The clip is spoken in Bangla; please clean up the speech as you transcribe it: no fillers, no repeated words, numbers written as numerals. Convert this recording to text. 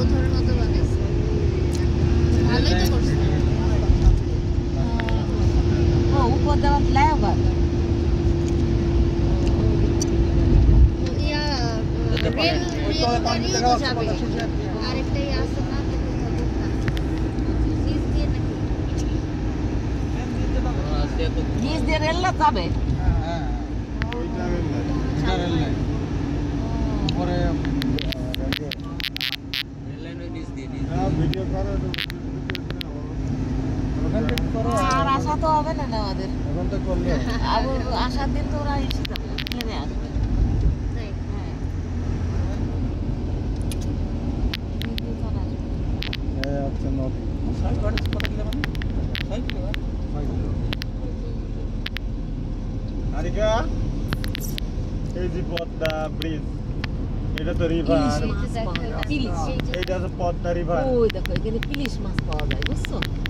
ধরে মতো বানাইছে ভালোই তো করছে ও উপর দেওয়া ফ্লাইওভার ইয়া রেল গাড়িও তো যাবে আরেকটাই আছে না নিচ দিয়ে রেল না যাবে আর আসা তো হবে না আমাদের আসার দিন তো ওরা এসে যাবে কিনে আসবে এই যে পদ্মা ব্রিজ এটা তো রিভার ইলিশ মাছ পাওয়া যায় এইটা হচ্ছে পদ্মা রিভার ওই দেখো এখানে ইলিশ মাছ পাওয়া যায় বুঝছো